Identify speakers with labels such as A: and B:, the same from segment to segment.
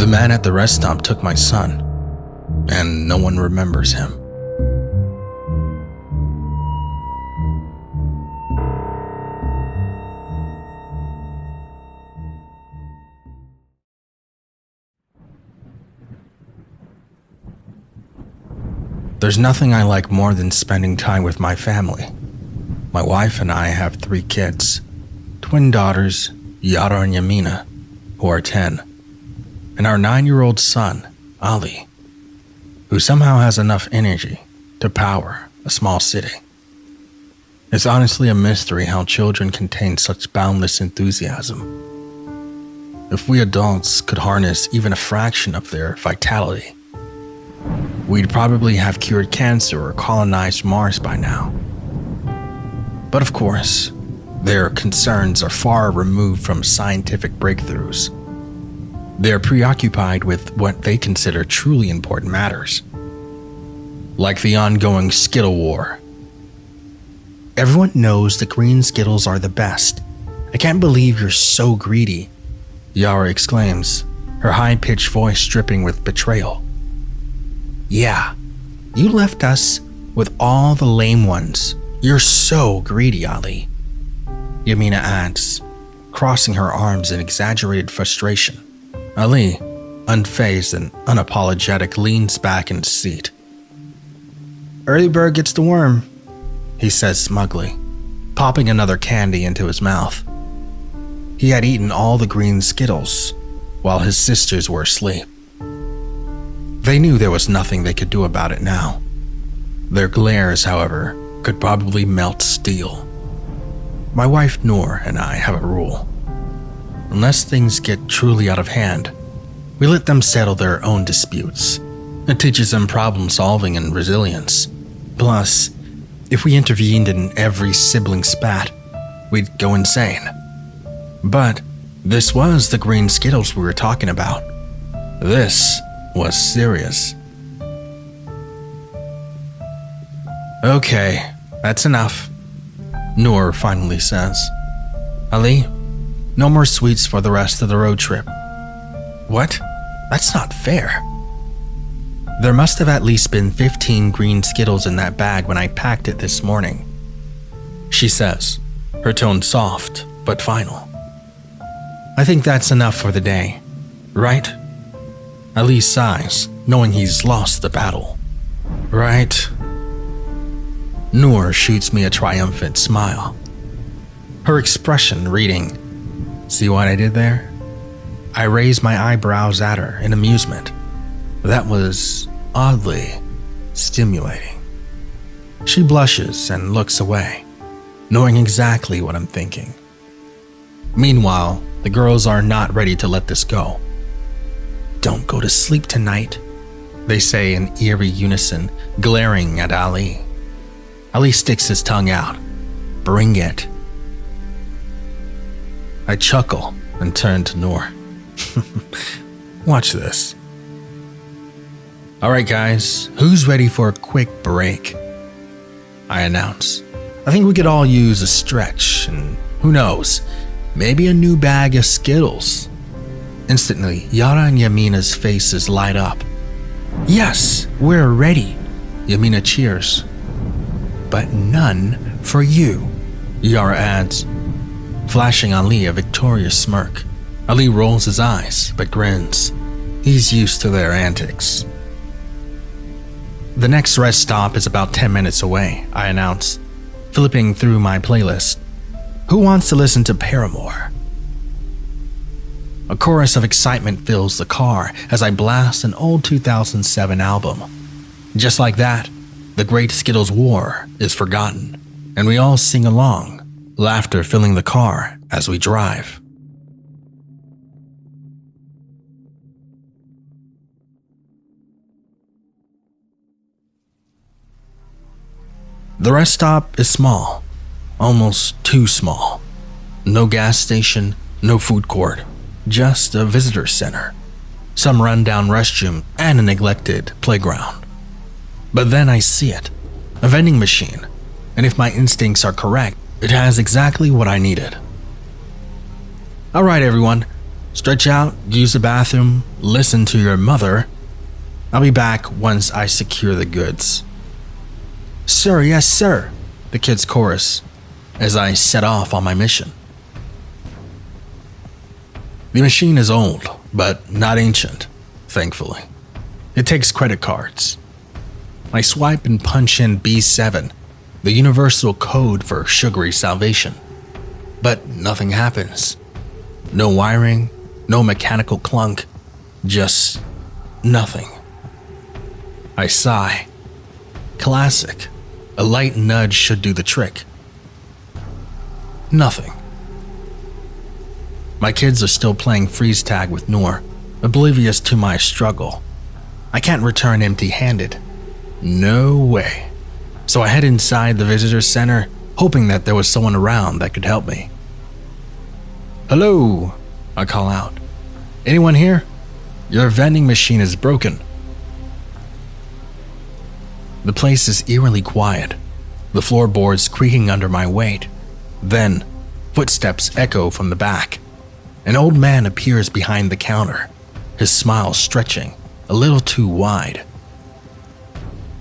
A: The man at the rest stop took my son, and no one remembers him. There's nothing I like more than spending time with my family. My wife and I have 3 kids, twin daughters, Yara and Yamina, who are 10, and our 9-year-old son, Ali, who somehow has enough energy to power a small city. It's honestly a mystery how children contain such boundless enthusiasm. If we adults could harness even a fraction of their vitality, we'd probably have cured cancer or colonized Mars by now. But of course, their concerns are far removed from scientific breakthroughs. They're preoccupied with what they consider truly important matters, like the ongoing Skittle War. Everyone knows the green Skittles are the best. I can't believe you're so greedy, Yara exclaims, her high-pitched voice dripping with betrayal. Yeah, you left us with all the lame ones. You're so greedy, Ali, Yamina adds, crossing her arms in exaggerated frustration. Ali, unfazed and unapologetic, leans back in his seat. Early bird gets the worm, he says smugly, popping another candy into his mouth. He had eaten all the green Skittles while his sisters were asleep. They knew there was nothing they could do about it now. Their glares, however, could probably melt steel. My wife Noor and I have a rule. Unless things get truly out of hand, we let them settle their own disputes. It teaches them problem solving and resilience. Plus, if we intervened in every sibling spat, we'd go insane. But this was the green Skittles we were talking about. This was serious. Okay, that's enough, Noor finally says. Ali, no more sweets for the rest of the road trip. What? That's not fair. There must have at least been 15 green Skittles in that bag when I packed it this morning, she says, her tone soft but final. I think that's enough for the day, right? Ali sighs, knowing he's lost the battle. Right. Noor shoots me a triumphant smile, her expression reading, "See what I did there?" I raise my eyebrows at her in amusement. That was oddly stimulating. She blushes and looks away, knowing exactly what I'm thinking. Meanwhile, the girls are not ready to let this go. Don't go to sleep tonight, they say in eerie unison, glaring at Ali. Ali sticks his tongue out. Bring it. I chuckle and turn to Noor. Watch this. Alright guys, who's ready for a quick break? I announce. I think we could all use a stretch and who knows, maybe a new bag of Skittles. Instantly, Yara and Yamina's faces light up. Yes, we're ready, Yamina cheers. But none for you, Yara adds, flashing Ali a victorious smirk. Ali rolls his eyes, but grins. He's used to their antics. The next rest stop is about 10 minutes away, I announce, flipping through my playlist. Who wants to listen to Paramore? A chorus of excitement fills the car as I blast an old 2007 album. Just like that, the Great Skittles War is forgotten, and we all sing along, laughter filling the car as we drive. The rest stop is small, almost too small. No gas station, no food court, just a visitor center, some rundown restroom, and a neglected playground. But then I see it, a vending machine, and if my instincts are correct, it has exactly what I needed. Alright everyone, Stretch out, use the bathroom, listen to your mother. I'll be back once I secure the goods." "Sir, yes, sir," the kids chorus as I set off on my mission. The machine is old, but not ancient, thankfully. It takes credit cards. I swipe and punch in B7, the universal code for sugary salvation. But nothing happens. No wiring, no mechanical clunk, just nothing. I sigh. Classic. A light nudge should do the trick. Nothing. My kids are still playing freeze tag with Noor, oblivious to my struggle. I can't return empty-handed. No way. So I head inside the visitor center, hoping that there was someone around that could help me. "Hello," I call out. "Anyone here? Your vending machine is broken." The place is eerily quiet, the floorboards creaking under my weight. Then, footsteps echo from the back. An old man appears behind the counter, his smile stretching a little too wide.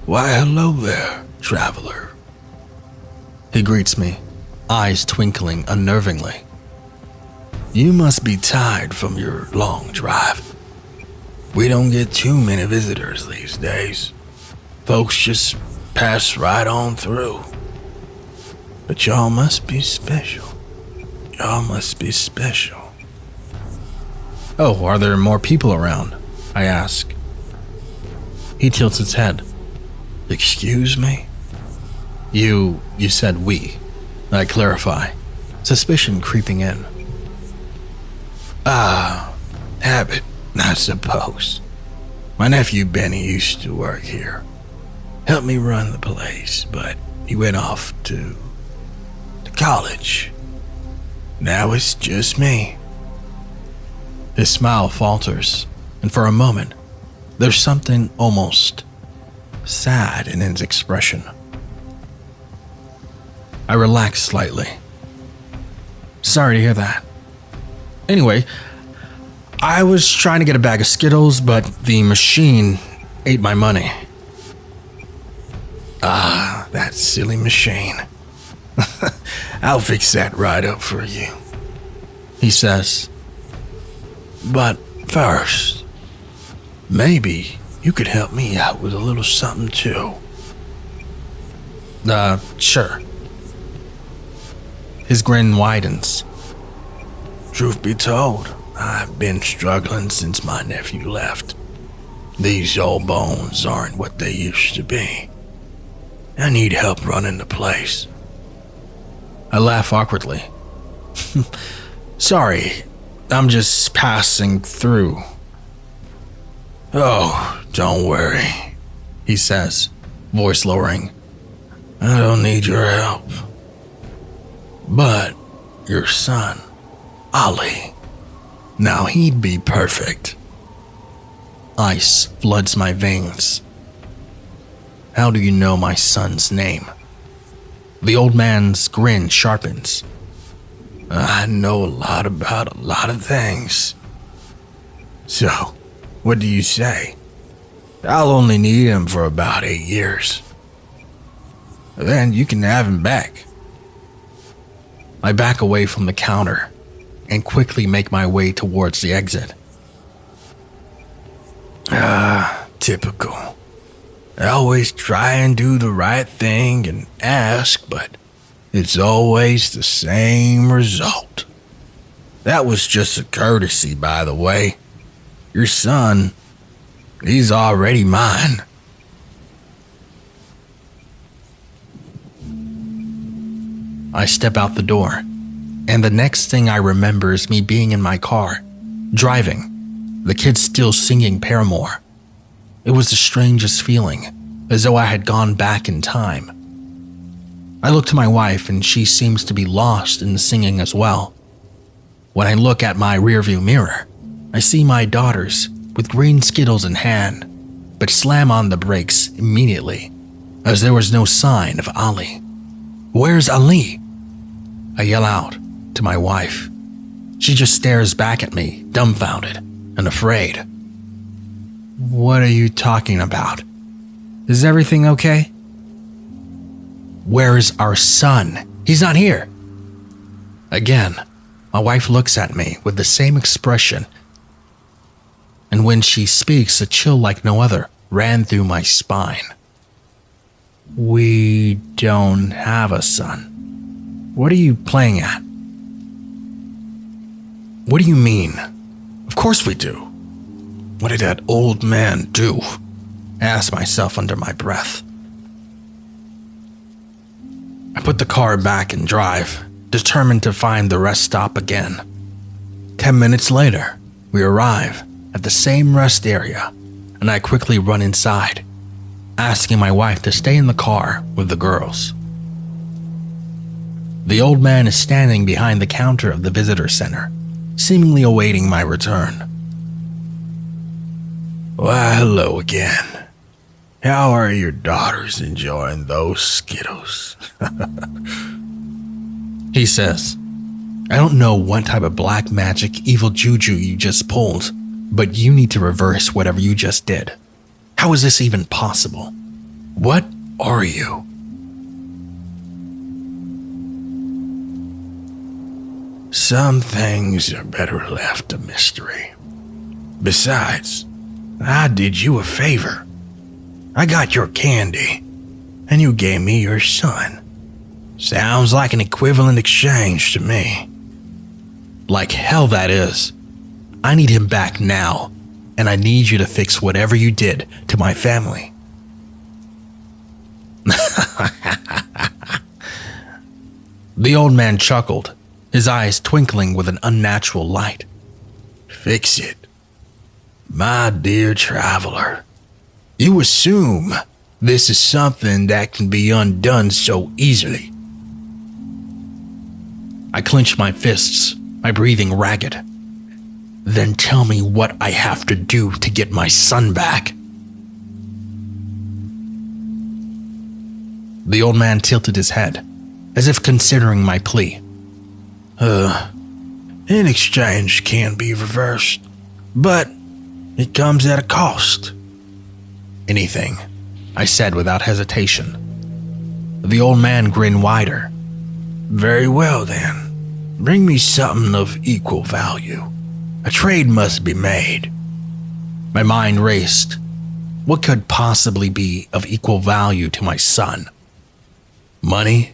A: "Why, hello there, traveler." He greets me, eyes twinkling unnervingly. "You must be tired from your long drive. We don't get too many visitors these days. Folks just pass right on through. But y'all must be special. Y'all must be special." "Oh, are there more people around?" I ask. He tilts his head. "Excuse me?" You said we. I clarify, suspicion creeping in. Habit, I suppose. My nephew Benny used to work here. Helped me run the place, but he went off to college. Now it's just me." His smile falters, and for a moment, there's something almost sad in his expression. I relax slightly. "Sorry to hear that. Anyway, I was trying to get a bag of Skittles, but the machine ate my money." That silly machine. I'll fix that right up for you," he says. "But first, maybe you could help me out with a little something too." Sure." His grin widens. "Truth be told, I've been struggling since my nephew left. These old bones aren't what they used to be. I need help running the place." I laugh awkwardly. "Sorry, I'm just passing through." "Oh, don't worry," he says, voice lowering. "I don't need your help. But your son, Ali, now he'd be perfect." Ice floods my veins. "How do you know my son's name?" The old man's grin sharpens. "I know a lot about a lot of things. So, what do you say? I'll only need him for about 8 years. Then you can have him back." I back away from the counter and quickly make my way towards the exit. Typical. I always try and do the right thing and ask, but it's always the same result. That was just a courtesy, by the way. Your son, he's already mine." I step out the door, and the next thing I remember is me being in my car, driving, the kids still singing Paramore. It was the strangest feeling, as though I had gone back in time. I look to my wife, and she seems to be lost in the singing as well. When I look at my rearview mirror, I see my daughters with green Skittles in hand, but slam on the brakes immediately, as there was no sign of Ali. "Where's Ali?" I yell out to my wife. She just stares back at me, dumbfounded and afraid. What are you talking about? Is everything okay? Where is our son? He's not here. Again, my wife looks at me with the same expression, and when she speaks, a chill like no other ran through my spine. We don't have a son. What are you playing at? What do you mean? Of course we do. What did that old man do? I asked myself under my breath. I put the car back in drive, determined to find the rest stop again. 10 minutes later, we arrive at the same rest area, and I quickly run inside, asking my wife to stay in the car with the girls. The old man is standing behind the counter of the visitor center, seemingly awaiting my return. Why, hello again. How are your daughters enjoying those Skittles? He says, I don't know what type of black magic evil juju you just pulled, but you need to reverse whatever you just did. How is this even possible? What are you? Some things are better left a mystery. Besides, I did you a favor. I got your candy, and you gave me your son. Sounds like an equivalent exchange to me. Like hell that is. I need him back now, and I need you to fix whatever you did to my family. The old man chuckled, his eyes twinkling with an unnatural light. Fix it. My dear traveler, you assume this is something that can be undone so easily. I clench my fists, my breathing ragged. Then tell me what I have to do to get my son back. The old man tilted his head, as if considering my plea. In exchange can be reversed, but it comes at a cost. Anything, I said without hesitation. The old man grinned wider. Very well then, bring me something of equal value. A trade must be made. My mind raced. What could possibly be of equal value to my son? Money?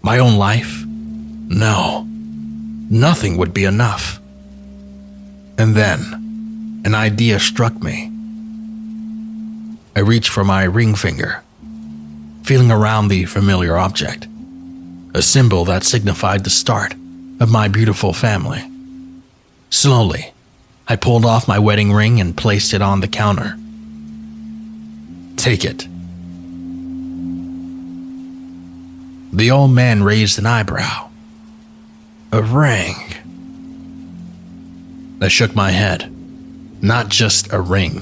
A: My own life? No. Nothing would be enough. And then, an idea struck me. I reached for my ring finger, feeling around the familiar object, a symbol that signified the start of my beautiful family. Slowly, I pulled off my wedding ring and placed it on the counter. Take it. The old man raised an eyebrow. A ring. I shook my head. Not just a ring,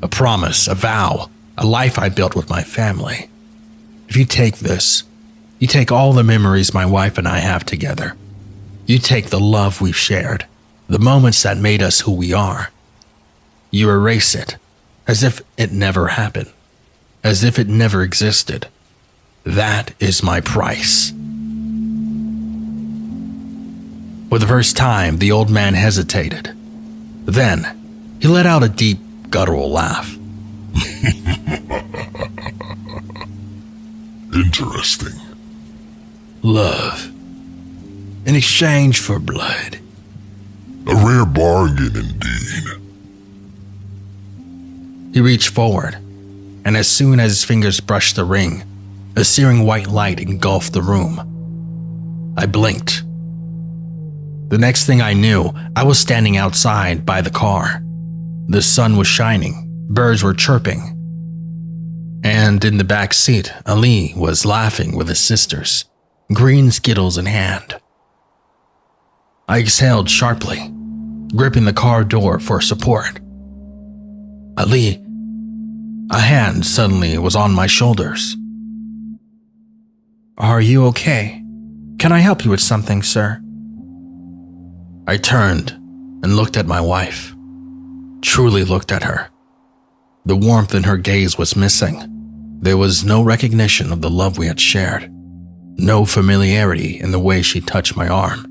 A: a promise, a vow, a life I built with my family. If you take this, you take all the memories my wife and I have together. You take the love we've shared, the moments that made us who we are. You erase it, as if it never happened, as if it never existed. That is my price. For the first time, the old man hesitated. Then, he let out a deep, guttural laugh.
B: Interesting.
A: Love. In exchange for blood.
B: A rare bargain indeed.
A: He reached forward, and as soon as his fingers brushed the ring, a searing white light engulfed the room. I blinked. The next thing I knew, I was standing outside by the car. The sun was shining, birds were chirping, and in the back seat, Ali was laughing with his sisters, green Skittles in hand. I exhaled sharply, gripping the car door for support. Ali, a hand suddenly was on my shoulders. Are you okay? Can I help you with something, sir? I turned and looked at my wife. Truly looked at her. The warmth in her gaze was missing. There was no recognition of the love we had shared. No familiarity in the way she touched my arm.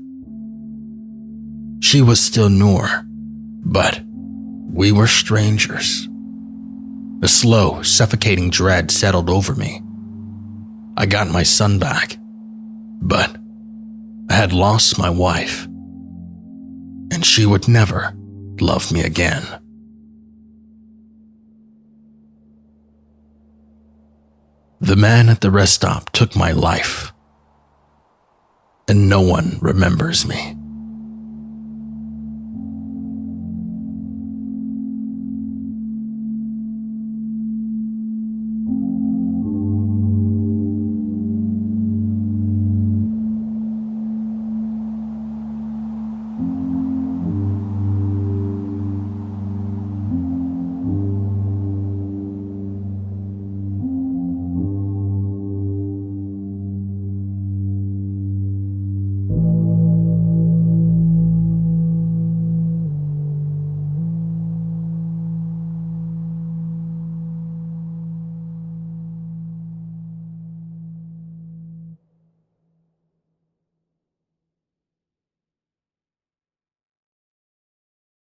A: She was still Noor, but we were strangers. A slow, suffocating dread settled over me. I got my son back, but I had lost my wife, and she would never love me again. The man at the rest stop took my life, and no one remembers me.